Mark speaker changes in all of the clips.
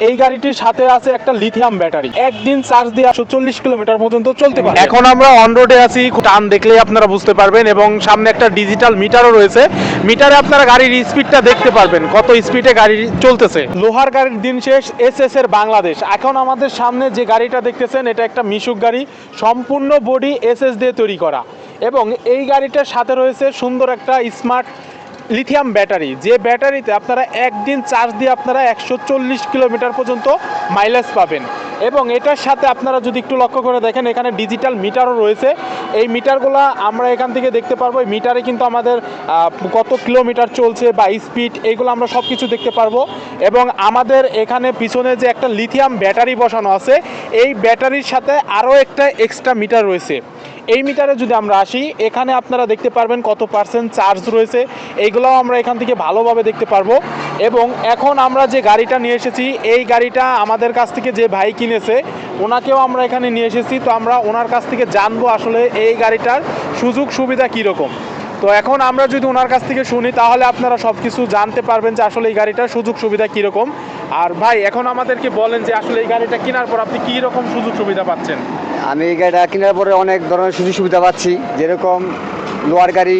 Speaker 1: এই গাড়িটির সাথে আছে একটা লিথিয়াম ব্যাটারি, একদিন চার্জ দিয়ে 140 কিলোমিটার পর্যন্ত চলতে পারে। এখন আমরা অন রোডে আছি, টান দেখলেই আপনারা বুঝতে পারবেন এবং সামনে একটা ডিজিটাল মিটারও রয়েছে। মিটারে আপনারা গাড়ির স্পিডটা দেখতে পারবেন, কত স্পিডে গাড়ি চলতেছে। লোহার গাড়ির দিন শেষ, এসএস এর বাংলাদেশ। এখন আমাদের সামনে যে গাড়িটা দেখতেছেন এটা একটা মিশুক গাড়ি, সম্পূর্ণ বডি এসএস দিয়ে তৈরি করা এবং এই গাড়িটার সাথে রয়েছে সুন্দর একটা স্মার্ট লিথিয়াম ব্যাটারি, যে ব্যাটারিতে আপনারা একদিন চার্জ দিয়ে আপনারা 140 কিলোমিটার পর্যন্ত মাইলেজ পাবেন। এবং এটার সাথে আপনারা যদি একটু লক্ষ্য করে দেখেন, এখানে ডিজিটাল মিটারও রয়েছে। এই মিটারগুলো আমরা এখান থেকে দেখতে পারবো। এই মিটারে কিন্তু আমাদের কত কিলোমিটার চলছে বা স্পিড, এইগুলো আমরা সব কিছু দেখতে পারবো। এবং আমাদের এখানে পিছনে যে একটা লিথিয়াম ব্যাটারি বসানো আছে, এই ব্যাটারির সাথে আরও একটা এক্সট্রা মিটার রয়েছে। এই মিটারে যদি আমরা আসি, এখানে আপনারা দেখতে পারবেন কত পার্সেন্ট চার্জ রয়েছে, এইগুলোও আমরা এখান থেকে ভালোভাবে দেখতে পারবো। এবং এখন আমরা যে গাড়িটা নিয়ে এসেছি, এই গাড়িটা আমাদের কাছ থেকে যে ভাই কিনেছে, ওনাকেও আমরা এখানে নিয়ে এসেছি। তো আমরা ওনার কাছ থেকে জানবো আসলে এই গাড়িটার সুযোগ সুবিধা কীরকম। তো এখন আমরা যদি ওনার কাছ থেকে শুনি, তাহলে আপনারা সব কিছু জানতে পারবেন যে আসলে এই গাড়িটার সুযোগ সুবিধা কীরকম। আর ভাই, এখন আমাদেরকে বলেন যে আসলে এই গাড়িটা কেনার পর আপনি কী রকম সুযোগ সুবিধা পাচ্ছেন।
Speaker 2: আমি এই গাড়িটা কেনার পরে অনেক ধরনের সুযোগ সুবিধা পাচ্ছি, যেরকম লোহার গাড়ি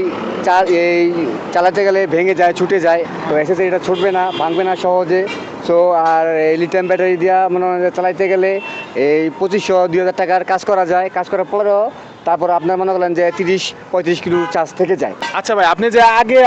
Speaker 2: এই চালাতে গেলে ভেঙে যায়, ছুটে যায়, তো এসেছে এটা ছুটবে না, ভাঙবে না সহজে। সো আর এই লিথিয়াম ব্যাটারি দিয়া মনে হয় চালাইতে গেলে এই 2500-2000 টাকার কাজ করা যায়। কাজ করার পরেও তারপর আপনার মনে করেন যে 30-35 কিলো চার্জ থেকে যায়।
Speaker 1: আচ্ছা ভাই, আপনি যে আগে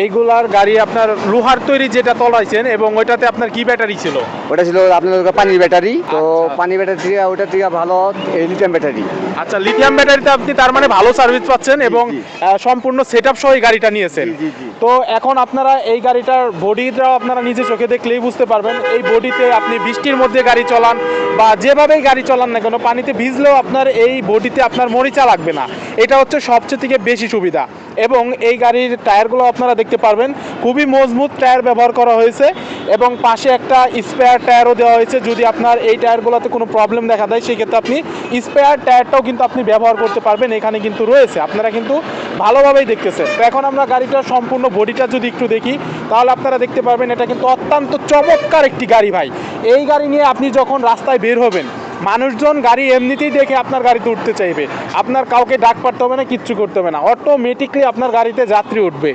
Speaker 1: এইগুলার গাড়ি আপনার লোহার তৈরি যেটা তলাইছেন, এবং ওইটাতে আপনার কি ব্যাটারি ছিল?
Speaker 2: ওটা ছিল আপনার পানির ব্যাটারি। তো
Speaker 1: আচ্ছা।
Speaker 2: পানির ব্যাটারি থেকে ওটা থেকে ভালো এই লিথিয়াম ব্যাটারি।
Speaker 1: আচ্ছা, লিথিয়াম ব্যাটারিতে আপনি তার মানে ভালো সার্ভিস পাচ্ছেন এবং
Speaker 2: জি।
Speaker 1: সম্পূর্ণ সেটআপ সহ এই গাড়িটা নিয়েছেন।
Speaker 2: জি।
Speaker 1: তো এখন আপনারা এই গাড়িটার বডিটাও আপনারা নিজে চোখে দেখলেই বুঝতে পারবেন। এই বডিতে আপনি বৃষ্টির মধ্যে গাড়ি চালান বা যেভাবেই গাড়ি চালান না কেন, পানিতে ভিজলেও আপনার এই বডিতে আপনার মরিচা লাগবে না। এটা হচ্ছে সবচেয়ে থেকে বেশি সুবিধা। এবং এই গাড়ির টায়ারগুলো আপনারা দেখতে পারবেন, খুবই মজবুত টায়ার ব্যবহার করা হয়েছে এবং পাশে একটা স্পেয়ার টায়ারও দেওয়া হয়েছে। যদি আপনার এই টায়ারগুলোতে কোনো প্রবলেম দেখা দেয়, সেক্ষেত্রে আপনি স্পেয়ার টায়ারটাও কিন্তু আপনি ব্যবহার করতে পারবেন, এখানে কিন্তু রয়েছে। আপনারা কিন্তু ভালোভাবেই দেখতেছেন। তো এখন আমরা গাড়িটার সম্পূর্ণ বডিটা যদি একটু দেখি, তাহলে আপনারা দেখতে পারবেন এটা কিন্তু অত্যন্ত চমৎকার একটি গাড়ি ভাই। এই গাড়ি নিয়ে আপনি যখন রাস্তায় বের হবেন, মানুষজন গাড়ি এমনিতেই দেখে আপনার গাড়িতে উঠতে চাইবে। আপনার কাউকে ডাক পাঠতে হবে না, কিচ্ছু করতে হবে না, অটোমেটিকলি আপনার গাড়িতে যাত্রী উঠবে।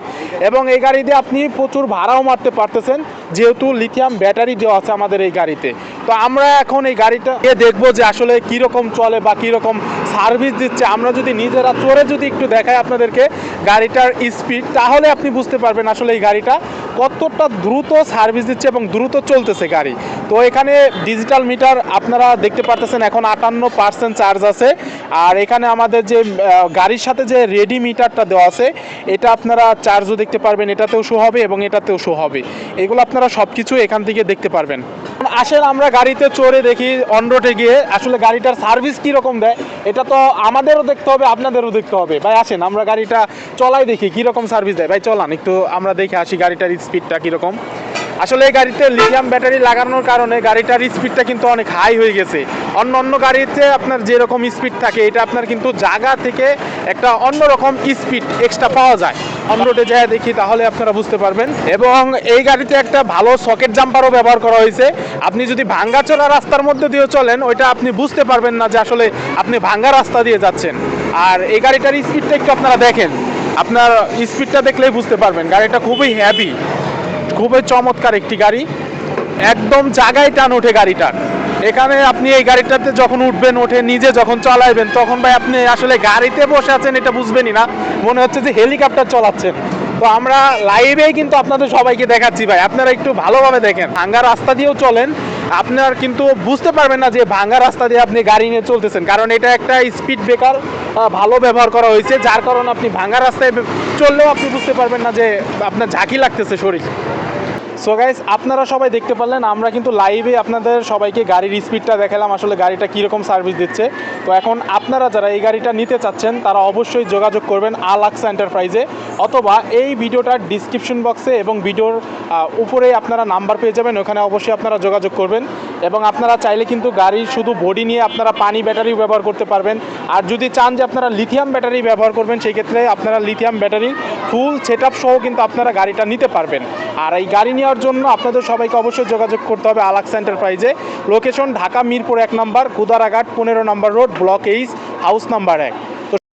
Speaker 1: এবং এই গাড়ি দিয়ে আপনি প্রচুর ভাড়াও মারতে পারতেছেন, যেহেতু লিথিয়াম ব্যাটারি দেওয়া আছে আমাদের এই গাড়িতে। তো আমরা এখন এই গাড়িটা দেখবো যে আসলে কীরকম চলে বা কীরকম সার্ভিস দিচ্ছে। আমরা যদি নিজেরা চড়ে যদি একটু দেখাই আপনাদেরকে গাড়িটার স্পিড, তাহলে আপনি বুঝতে পারবেন আসলে এই গাড়িটা কতটা দ্রুত সার্ভিস দিচ্ছে এবং দ্রুত চলতেছে গাড়ি। তো এখানে ডিজিটাল মিটার আপনারা দেখতে পারতেছেন, এখন 58% চার্জ আছে। আর এখানে আমাদের যে গাড়ির সাথে যে রেডি মিটারটা দেওয়া আছে, এটা আপনারা চার্জও দেখতে পারবেন, এটাতেও শো হবে এবং এটাতেও শো হবে। এগুলো আপনারা সব কিছু এখান থেকে দেখতে পারবেন। আসলে আমরা গাড়িতে চড়ে দেখি অন রোডে গিয়ে আসলে গাড়িটার সার্ভিস কীরকম দেয়, এটা তো আমাদেরও দেখতে হবে, আপনাদেরও দেখতে হবে। ভাই আসেন আমরা গাড়িটা চলাই দেখি কীরকম সার্ভিস দেয়। ভাই চলান একটু আমরা দেখে আসি গাড়িটার স্পিডটা কীরকম। আসলে এই গাড়িতে লিথিয়াম ব্যাটারি লাগানোর কারণে গাড়িটার স্পিডটা কিন্তু অনেক হাই হয়ে গেছে। অন্য গাড়িতে আপনার যেরকম স্পিড থাকে, এটা আপনার কিন্তু জায়গা থেকে একটা অন্যরকম স্পিড এক্সট্রা পাওয়া যায়। অন রোডে যায় দেখি, তাহলে আপনারা বুঝতে পারবেন। এবং এই গাড়িতে একটা ভালো সকেট জাম্পারও ব্যবহার করা হয়েছে। আপনি যদি ভাঙ্গাচোরা রাস্তার মধ্যে দিয়ে চলেন, ওইটা আপনি বুঝতে পারবেন না যে আসলে আপনি ভাঙ্গা রাস্তা দিয়ে যাচ্ছেন। আর এই গাড়িটার স্পিডটা একটু আপনারা দেখেন, আপনার স্পিডটা দেখলেই বুঝতে পারবেন গাড়িটা খুবই হ্যাভি, খুবই চমৎকার একটি গাড়ি, একদম জায়গায় টান ওঠে গাড়িটার। এখানে আপনি এই গাড়িটাতে যখন উঠবেন, ওঠে নিজে যখন চালাবেন, তখন ভাই আপনি আসলে গাড়িতে বসে আছেন এটা বুঝবেনই না, মনে হচ্ছে যে হেলিকপ্টার চালাচ্ছেন। তো আমরা লাইভেই কিন্তু আপনাদের সবাইকে দেখাচ্ছি ভাই, আপনারা একটু ভালোভাবে দেখেন। ভাঙ্গা রাস্তা দিয়েও চলেন, আপনার কিন্তু বুঝতে পারবেন না যে ভাঙ্গা রাস্তা দিয়ে আপনি গাড়ি নিয়ে চলতেছেন, কারণ এটা একটা স্পিড ব্রেকার ভালো ব্যবহার করা হয়েছে, যার কারণে আপনি ভাঙ্গা রাস্তায় চললেও আপনি বুঝতে পারবেন না যে আপনার ঝাঁকি লাগতেছে শরীর। সো গাইস, আপনারা সবাই দেখতে পারলেন, আমরা কিন্তু লাইভে আপনাদের সবাইকে গাড়ির স্পিডটা দেখালাম, আসলে গাড়িটা কীরকম সার্ভিস দিচ্ছে। তো এখন আপনারা যারা এই গাড়িটা নিতে চাচ্ছেন, তারা অবশ্যই যোগাযোগ করবেন আল আকসা এন্টারপ্রাইজে, অথবা এই ভিডিওটার ডিসক্রিপশন বক্সে এবং ভিডিওর উপরেই আপনারা নাম্বার পেয়ে যাবেন, ওখানে অবশ্যই আপনারা যোগাযোগ করবেন। এবং আপনারা চাইলে কিন্তু গাড়ির শুধু বডি নিয়ে আপনারা পানি ব্যাটারি ব্যবহার করতে পারবেন। আর যদি চান যে আপনারা লিথিয়াম ব্যাটারি ব্যবহার করবেন, সেই ক্ষেত্রে আপনারা লিথিয়াম ব্যাটারি ফুল সেটআপ সহ কিন্তু আপনারা গাড়িটা নিতে পারবেন। আর এই গাড়ি নিয়ে নেওয়ার জন্য আপনাদের সবাইকে অবশ্যই যোগাযোগ করতে হবে আলাক্স এন্টারপ্রাইজে। লোকেশন ঢাকা মিরপুর 1 নম্বর, কুদারাঘাট 15 নম্বর রোড, ব্লক 8, হাউস নাম্বার 1।